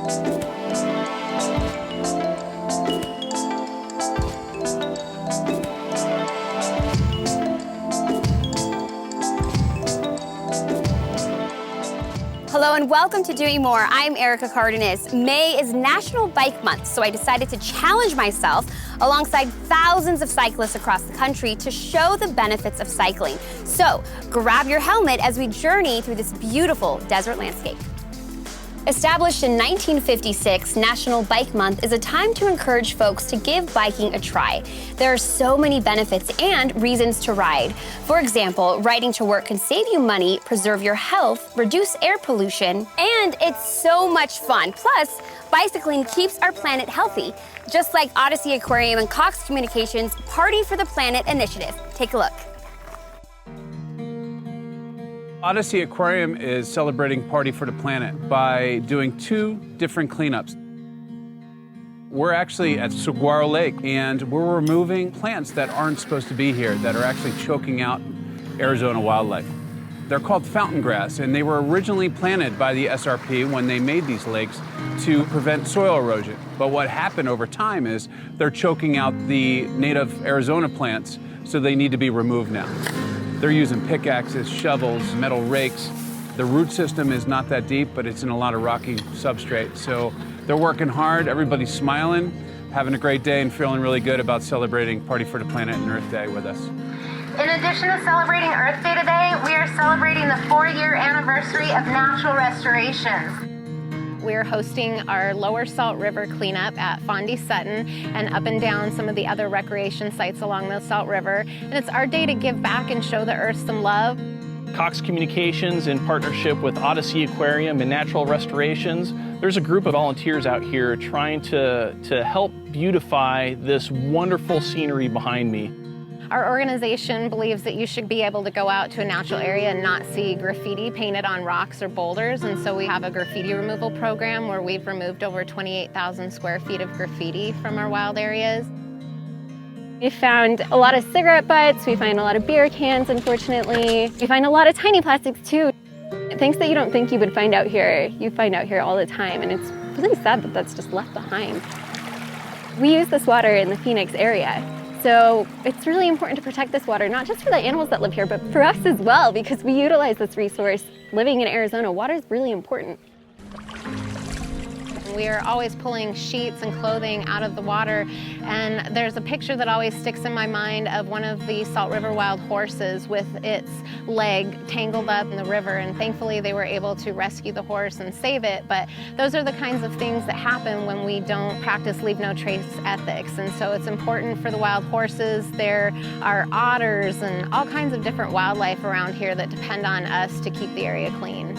Hello and welcome to Doing More. I'm Erica Cardenas. May is National Bike Month, so I decided to challenge myself alongside thousands of cyclists across the country to show the benefits of cycling. So grab your helmet as we journey through this beautiful desert landscape. Established in 1956, National Bike Month is a time to encourage folks to give biking a try. There are so many benefits and reasons to ride. For example, riding to work can save you money, preserve your health, reduce air pollution, and it's so much fun. Plus, bicycling keeps our planet healthy, just like Odyssey Aquarium and Cox Communications' Party for the Planet initiative. Take a look. Odyssey Aquarium is celebrating Party for the Planet by doing two different cleanups. We're actually at Saguaro Lake, and we're removing plants that aren't supposed to be here, that are actually choking out Arizona wildlife. They're called fountain grass, and they were originally planted by the SRP when they made these lakes to prevent soil erosion. But what happened over time is they're choking out the native Arizona plants, so they need to be removed now. They're using pickaxes, shovels, metal rakes. The root system is not that deep, but it's in a lot of rocky substrate. So they're working hard, everybody's smiling, having a great day and feeling really good about celebrating Party for the Planet and Earth Day with us. In addition to celebrating Earth Day today, we are celebrating the 4-year anniversary of natural restoration. We're hosting our Lower Salt River cleanup at Fondy Sutton and up and down some of the other recreation sites along the Salt River. And it's our day to give back and show the earth some love. Cox Communications, in partnership with Odyssey Aquarium and Natural Restorations, there's a group of volunteers out here trying to help beautify this wonderful scenery behind me. Our organization believes that you should be able to go out to a natural area and not see graffiti painted on rocks or boulders, and so we have a graffiti removal program where we've removed over 28,000 square feet of graffiti from our wild areas. We found a lot of cigarette butts, we find a lot of beer cans, unfortunately. We find a lot of tiny plastics too. Things that you don't think you would find out here, you find out here all the time, and it's really sad that that's just left behind. We use this water in the Phoenix area. So it's really important to protect this water, not just for the animals that live here, but for us as well, because we utilize this resource. Living in Arizona, water is really important. We are always pulling sheets and clothing out of the water, and there's a picture that always sticks in my mind of one of the Salt River wild horses with its leg tangled up in the river, and thankfully they were able to rescue the horse and save it. But those are the kinds of things that happen when we don't practice leave no trace ethics, and so it's important for the wild horses. There are otters and all kinds of different wildlife around here that depend on us to keep the area clean.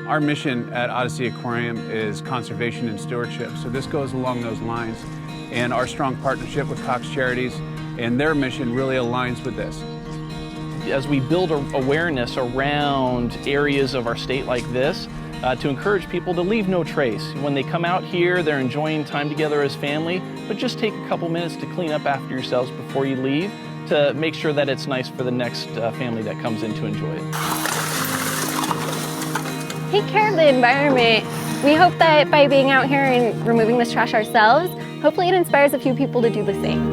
Our mission at Odyssey Aquarium is conservation and stewardship, so this goes along those lines. And our strong partnership with Cox Charities and their mission really aligns with this. As we build awareness around areas of our state like this, to encourage people to leave no trace. When they come out here, they're enjoying time together as family, but just take a couple minutes to clean up after yourselves before you leave to make sure that it's nice for the next family that comes in to enjoy it. Take care of the environment. We hope that by being out here and removing this trash ourselves, hopefully it inspires a few people to do the same.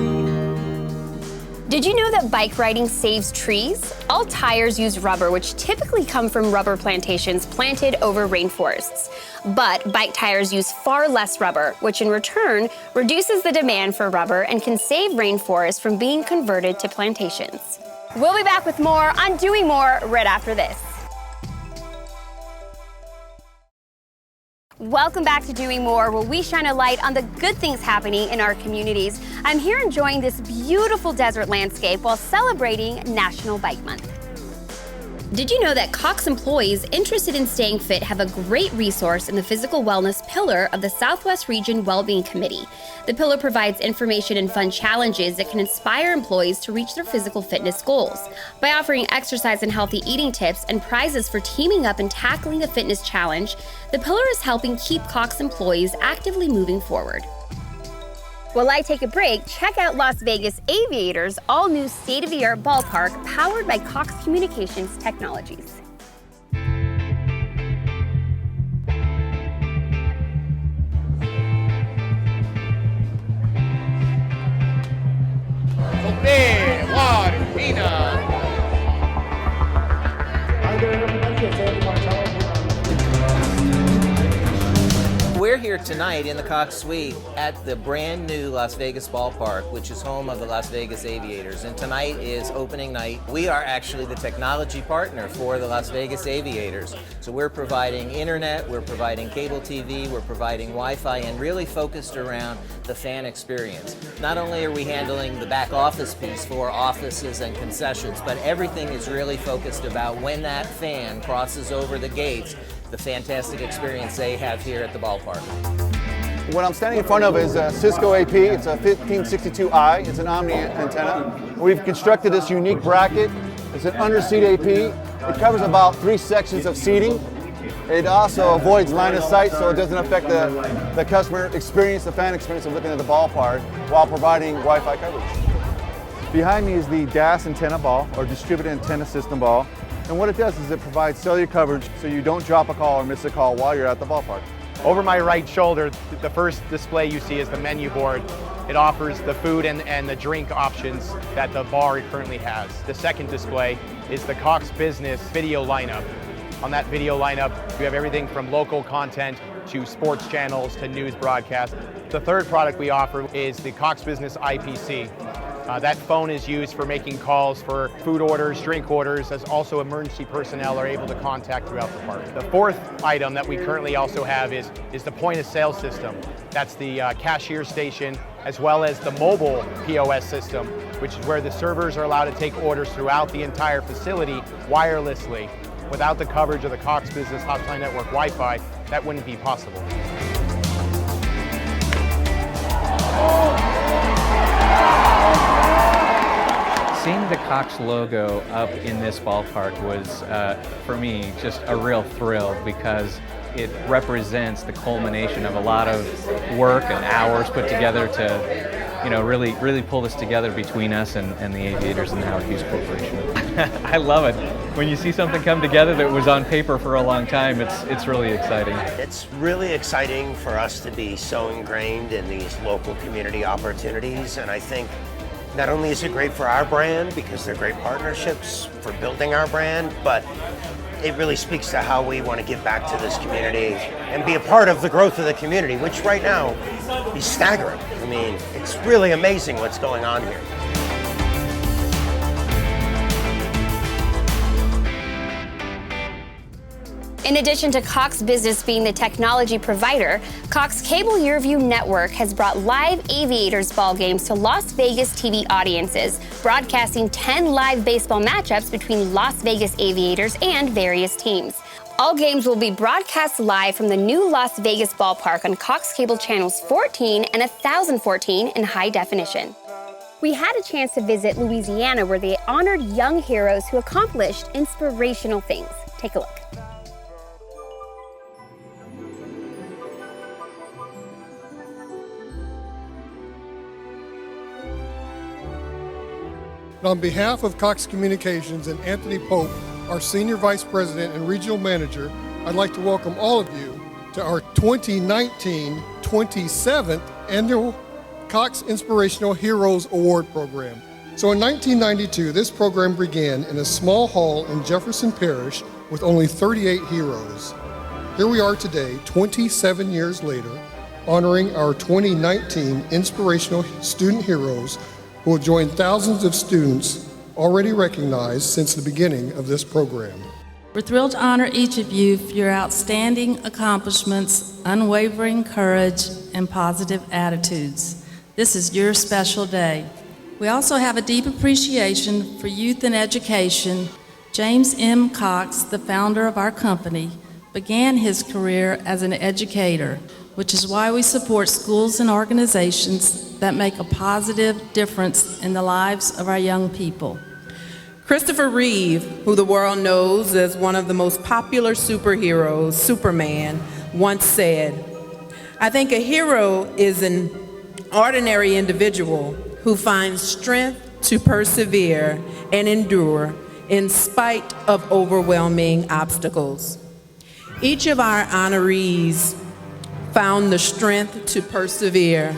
Did you know that bike riding saves trees? All tires use rubber, which typically come from rubber plantations planted over rainforests. But bike tires use far less rubber, which in return reduces the demand for rubber and can save rainforests from being converted to plantations. We'll be back with more on Doing More right after this. Welcome back to Doing More, where we shine a light on the good things happening in our communities. I'm here enjoying this beautiful desert landscape while celebrating National Bike Month. Did you know that Cox employees interested in staying fit have a great resource in the physical wellness pillar of the Southwest Region Wellbeing Committee? The pillar provides information and fun challenges that can inspire employees to reach their physical fitness goals. By offering exercise and healthy eating tips and prizes for teaming up and tackling a fitness challenge, the pillar is helping keep Cox employees actively moving forward. While I take a break, check out Las Vegas Aviator's all-new state-of-the-art ballpark powered by Cox Communications Technologies. here tonight in the Cox Suite at the brand new Las Vegas ballpark, which is home of the Las Vegas Aviators. And tonight is opening night. We are actually the technology partner for the Las Vegas Aviators. So we're providing internet, we're providing cable TV, we're providing Wi-Fi, and really focused around the fan experience. Not only are we handling the back office piece for offices and concessions, but everything is really focused about when that fan crosses over the gates, the fantastic experience they have here at the ballpark. What I'm standing in front of is a Cisco AP. It's a 1562i. It's an Omni antenna. We've constructed this unique bracket. It's an underseat AP. It covers about 3 sections of seating. It also avoids line of sight, so it doesn't affect the customer experience, the fan experience of looking at the ballpark, while providing Wi-Fi coverage. Behind me is the DAS antenna ball, or distributed antenna system ball. And what it does is it provides cellular coverage so you don't drop a call or miss a call while you're at the ballpark. Over my right shoulder, the first display you see is the menu board. It offers the food and the drink options that the bar currently has. The second display is the Cox Business video lineup. On that video lineup, you have everything from local content to sports channels to news broadcasts. The third product we offer is the Cox Business IPC. That phone is used for making calls for food orders, drink orders, as also emergency personnel are able to contact throughout the park. The fourth item that we currently also have is the point of sale system. That's the cashier station, as well as the mobile POS system, which is where the servers are allowed to take orders throughout the entire facility wirelessly. Without the coverage of the Cox Business Hotline Network Wi-Fi, that wouldn't be possible. Seeing the Cox logo up in this ballpark was, for me, just a real thrill because it represents the culmination of a lot of work and hours put together to, really pull this together between us and the Aviators and the Howard Hughes Corporation. I love it. When you see something come together that was on paper for a long time, it's really exciting. It's really exciting for us to be so ingrained in these local community opportunities, and I think not only is it great for our brand because they're great partnerships for building our brand, but it really speaks to how we want to give back to this community and be a part of the growth of the community, which right now is staggering. I mean, it's really amazing what's going on here. In addition to Cox Business being the technology provider, Cox Cable Yurview Network has brought live Aviators ball games to Las Vegas TV audiences, broadcasting 10 live baseball matchups between Las Vegas Aviators and various teams. All games will be broadcast live from the new Las Vegas ballpark on Cox Cable channels 14 and 1014 in high definition. We had a chance to visit Louisiana, where they honored young heroes who accomplished inspirational things. Take a look. On behalf of Cox Communications and Anthony Pope, our Senior Vice President and Regional Manager, I'd like to welcome all of you to our 2019 27th Annual Cox Inspirational Heroes Award Program. So in 1992, this program began in a small hall in Jefferson Parish with only 38 heroes. Here we are today, 27 years later, honoring our 2019 Inspirational Student Heroes, who will join thousands of students already recognized since the beginning of this program. We're thrilled to honor each of you for your outstanding accomplishments, unwavering courage, and positive attitudes. This is your special day. We also have a deep appreciation for youth and education. James M. Cox, the founder of our company, began his career as an educator, which is why we support schools and organizations that make a positive difference in the lives of our young people. Christopher Reeve, who the world knows as one of the most popular superheroes, Superman, once said, "I think a hero is an ordinary individual who finds strength to persevere and endure in spite of overwhelming obstacles." Each of our honorees found the strength to persevere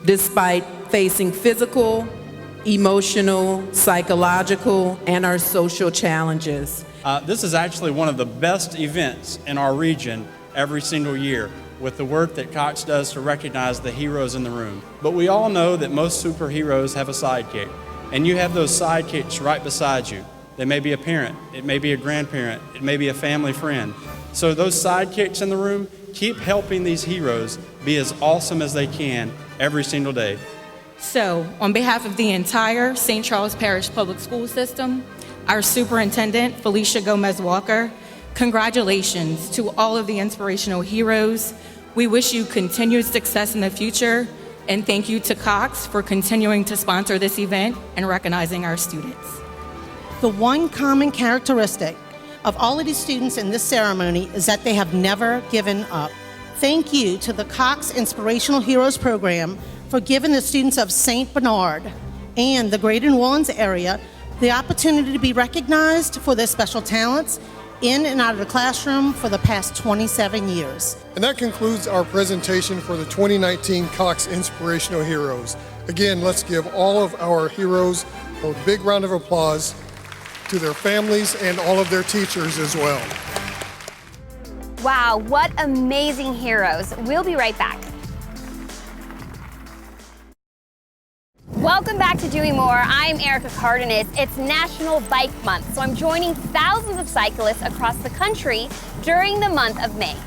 despite facing physical, emotional, psychological, and our social challenges. This is actually one of the best events in our region every single year. with the work that Cox does to recognize the heroes in the room. But we all know that most superheroes have a sidekick, and you have those sidekicks right beside you. They may be a parent, it may be a grandparent, it may be a family friend. So those sidekicks in the room, keep helping these heroes be as awesome as they can every single day. So, on behalf of the entire St. Charles Parish Public School System, our Superintendent, Felicia Gomez-Walker, congratulations to all of the inspirational heroes. We wish you continued success in the future, and thank you to Cox for continuing to sponsor this event and recognizing our students. The one common characteristic of all of these students in this ceremony is that they have never given up. Thank you to the Cox Inspirational Heroes Program for giving the students of St. Bernard and the Greater New Orleans area the opportunity to be recognized for their special talents in and out of the classroom for the past 27 years. And that concludes our presentation for the 2019 Cox Inspirational Heroes. Again, let's give all of our heroes a big round of applause, to their families and all of their teachers as well. Wow, what amazing heroes. We'll be right back. Welcome back to Doing More. I'm Erica Cardenas. It's National Bike Month, so I'm joining thousands of cyclists across the country during the month of May.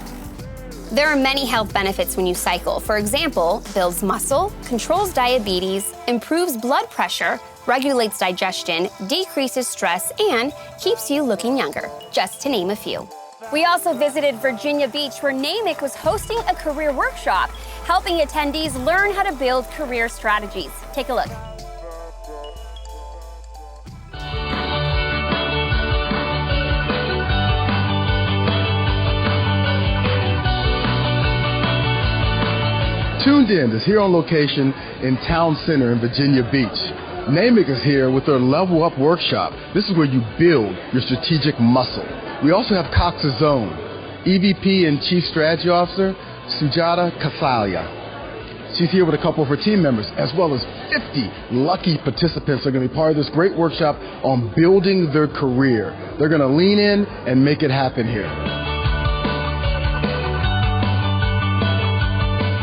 There are many health benefits when you cycle. For example, builds muscle, controls diabetes, improves blood pressure, regulates digestion, decreases stress, and keeps you looking younger, just to name a few. We also visited Virginia Beach, where NAMIC was hosting a career workshop, helping attendees learn how to build career strategies. Take a look. Tuned In is here on location in Town Center in Virginia Beach. NAMIC is here with their Level Up workshop. This is where you build your strategic muscle. We also have Cox's Own, EVP and Chief Strategy Officer, Sujata Kasalia. She's here with a couple of her team members, as well as 50 lucky participants that are going to be part of this great workshop on building their career. They're going to lean in and make it happen here.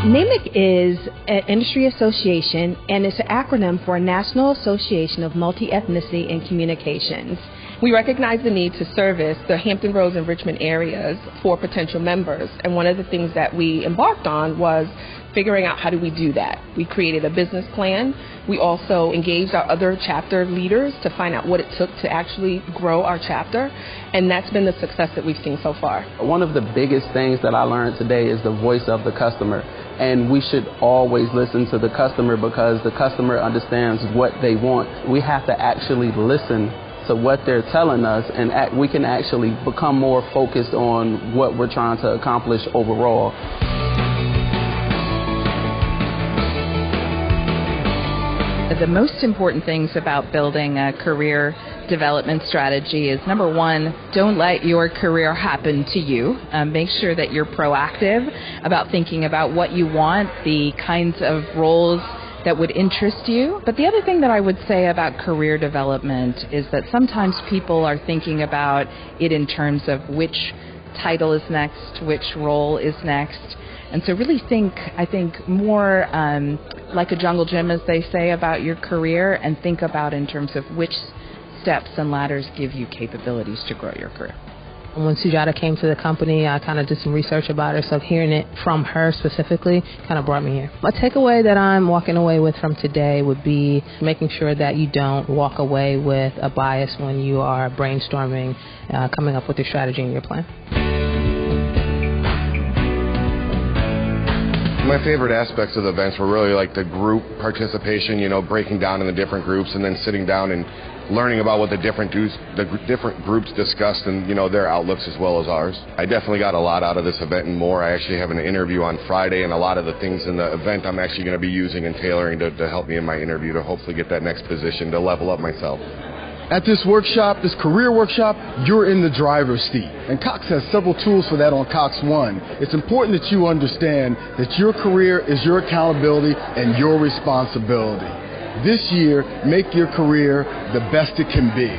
NAMIC is an industry association, and it's an acronym for National Association of Multi-Ethnicity and Communications. We recognize the need to service the Hampton Roads and Richmond areas for potential members, and one of the things that we embarked on was figuring out how do we do that. We created a business plan. We also engaged our other chapter leaders to find out what it took to actually grow our chapter, and that's been the success that we've seen so far. One of the biggest things that I learned today is the voice of the customer, and we should always listen to the customer because the customer understands what they want. We have to actually listen to what they're telling us, and we can actually become more focused on what we're trying to accomplish overall. The most important things about building a career development strategy is, number one, don't let your career happen to you. Make sure that you're proactive about thinking about what you want, the kinds of roles that would interest you. But the other thing that I would say about career development is that sometimes people are thinking about it in terms of which title is next, which role is next. And so really I think more like a jungle gym, as they say, about your career, and think about in terms of which steps and ladders give you capabilities to grow your career. When Sujata came to the company, I kind of did some research about her, so hearing it from her specifically kind of brought me here. A takeaway that I'm walking away with from today would be making sure that you don't walk away with a bias when you are brainstorming, coming up with your strategy and your plan. My favorite aspects of the events were really like the group participation, breaking down in the different groups and then sitting down and learning about what the different groups discussed and, their outlooks as well as ours. I definitely got a lot out of this event and more. I actually have an interview on Friday, and a lot of the things in the event I'm actually going to be using and tailoring to help me in my interview to hopefully get that next position to level up myself. At this workshop, this career workshop, you're in the driver's seat. And Cox has several tools for that on Cox One. It's important that you understand that your career is your accountability and your responsibility. This year, make your career the best it can be.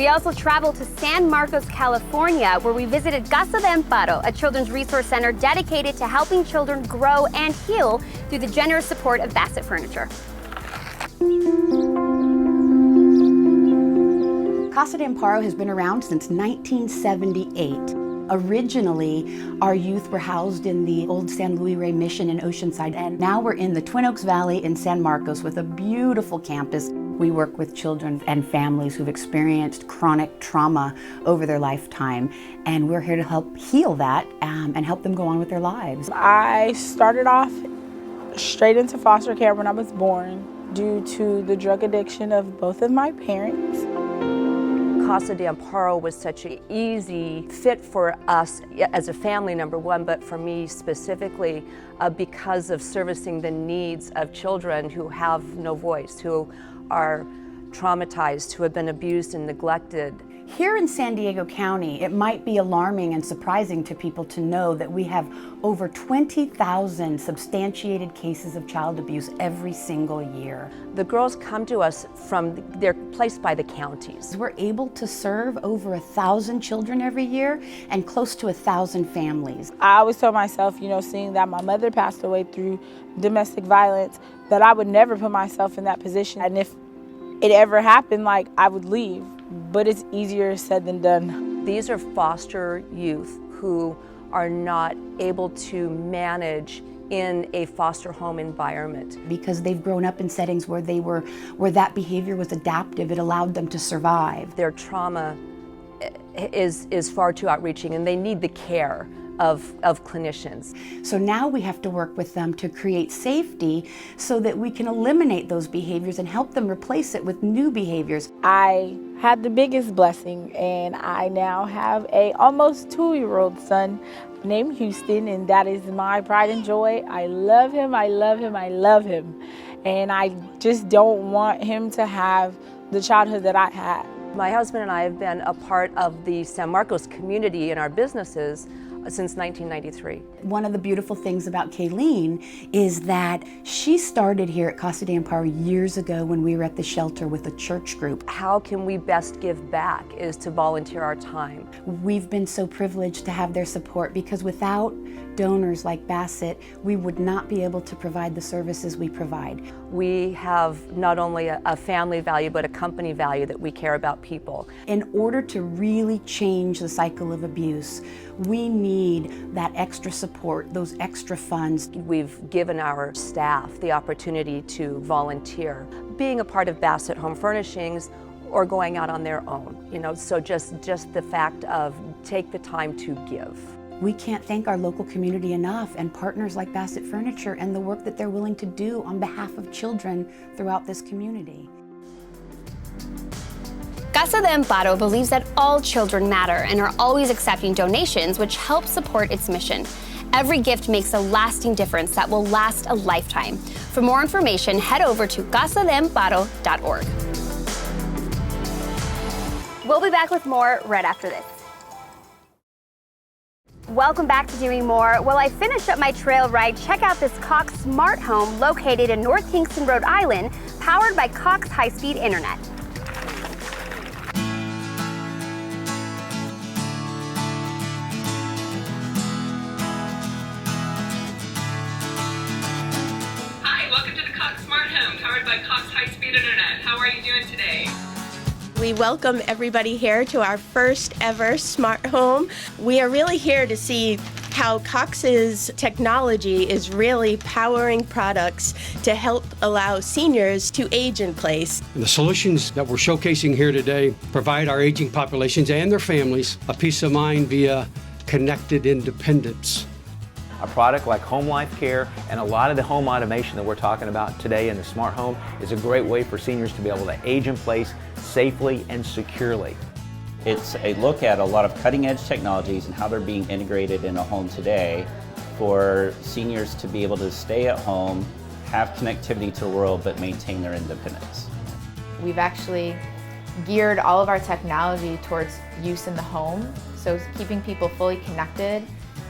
We also traveled to San Marcos, California, where we visited Casa de Amparo, a children's resource center dedicated to helping children grow and heal through the generous support of Bassett Furniture. Casa de Amparo has been around since 1978. Originally, our youth were housed in the old San Luis Rey Mission in Oceanside, and now we're in the Twin Oaks Valley in San Marcos with a beautiful campus. We work with children and families who've experienced chronic trauma over their lifetime, and we're here to help heal that and help them go on with their lives. I started off straight into foster care when I was born due to the drug addiction of both of my parents. Casa de Amparo was such an easy fit for us as a family, number one, but for me specifically because of servicing the needs of children who have no voice, who are traumatized, who have been abused and neglected. Here in San Diego County, it might be alarming and surprising to people to know that we have over 20,000 substantiated cases of child abuse every single year. The girls come to us they're placed by the counties. We're able to serve over 1,000 children every year and close to 1,000 families. I always told myself, seeing that my mother passed away through domestic violence, that I would never put myself in that position. And if it ever happened, I would leave. But it's easier said than done. These are foster youth who are not able to manage in a foster home environment. Because they've grown up in settings where that behavior was adaptive, it allowed them to survive. Their trauma is far too outreaching, and they need the care of clinicians. So now we have to work with them to create safety so that we can eliminate those behaviors and help them replace it with new behaviors. I had the biggest blessing, and I now have a almost 2-year-old son named Houston, and that is my pride and joy. I love him, I love him, I love him. And I just don't want him to have the childhood that I had. My husband and I have been a part of the San Marcos community in our businesses since 1993. One of the beautiful things about Kayleen is that she started here at Casa de Amparo years ago when we were at the shelter with a church group. How can we best give back is to volunteer our time. We've been so privileged to have their support because without donors like Bassett, we would not be able to provide the services we provide. We have not only a family value, but a company value that we care about people. In order to really change the cycle of abuse, we need that extra support, those extra funds. We've given our staff the opportunity to volunteer, being a part of Bassett Home Furnishings or going out on their own. So just the fact of take the time to give. We can't thank our local community enough and partners like Bassett Furniture and the work that they're willing to do on behalf of children throughout this community. Casa de Amparo believes that all children matter and are always accepting donations, which helps support its mission. Every gift makes a lasting difference that will last a lifetime. For more information, head over to casadeamparo.org. We'll be back with more right after this. Welcome back to Doing More. While I finish up my trail ride, check out this Cox Smart Home located in North Kingston, Rhode Island, powered by Cox High-Speed Internet. Hi, welcome to the Cox Smart Home, powered by Cox High-Speed Internet. How are you doing today? We welcome everybody here to our first ever smart home. We are really here to see how Cox's technology is really powering products to help allow seniors to age in place. And the solutions that we're showcasing here today provide our aging populations and their families a peace of mind via connected independence. A product like Home Life Care and a lot of the home automation that we're talking about today in the smart home is a great way for seniors to be able to age in place safely and securely. It's a look at a lot of cutting-edge technologies and how they're being integrated in a home today for seniors to be able to stay at home, have connectivity to the world, but maintain their independence. We've actually geared all of our technology towards use in the home, so keeping people fully connected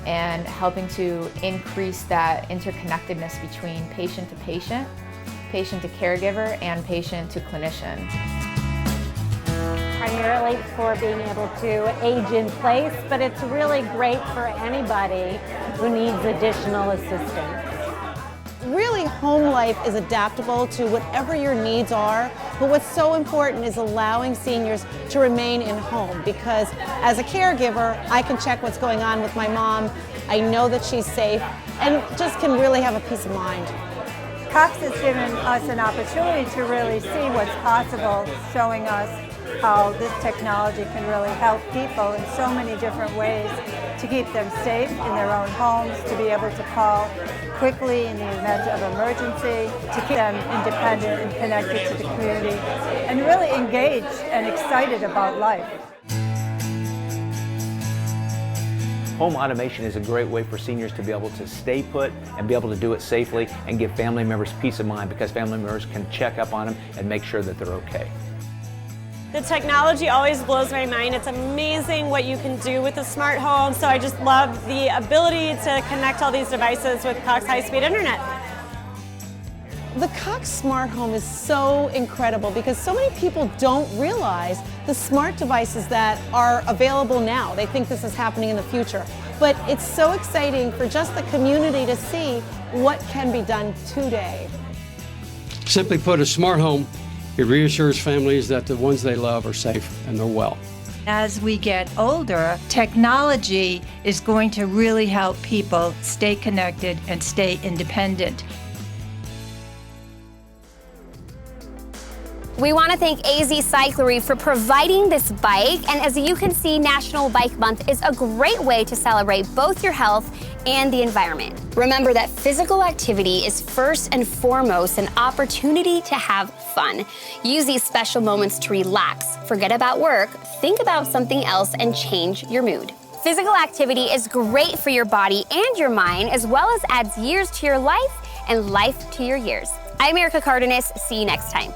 and helping to increase that interconnectedness between patient to patient, patient to caregiver, and patient to clinician. Hi, primarily for being able to age in place, but it's really great for anybody who needs additional assistance. Really, home life is adaptable to whatever your needs are, but what's so important is allowing seniors to remain in home, because as a caregiver, I can check what's going on with my mom, I know that she's safe, and just can really have a peace of mind. Cox has given us an opportunity to really see what's possible, showing us how this technology can really help people in so many different ways to keep them safe in their own homes, to be able to call quickly in the event of emergency, to keep them independent and connected to the community, and really engaged and excited about life. Home automation is a great way for seniors to be able to stay put and be able to do it safely and give family members peace of mind, because family members can check up on them and make sure that they're okay. The technology always blows my mind. It's amazing what you can do with a smart home, so I just love the ability to connect all these devices with Cox high-speed internet. The Cox Smart Home is so incredible because so many people don't realize the smart devices that are available now. They think this is happening in the future. But it's so exciting for just the community to see what can be done today. Simply put, a smart home, it reassures families that the ones they love are safe and they're well. As we get older, technology is going to really help people stay connected and stay independent. We want to thank AZ Cyclery for providing this bike, and as you can see, National Bike Month is a great way to celebrate both your health and the environment. Remember that physical activity is first and foremost an opportunity to have fun. Use these special moments to relax, forget about work, think about something else, and change your mood. Physical activity is great for your body and your mind, as well as adds years to your life and life to your years. I'm Erica Cardenas. See you next time.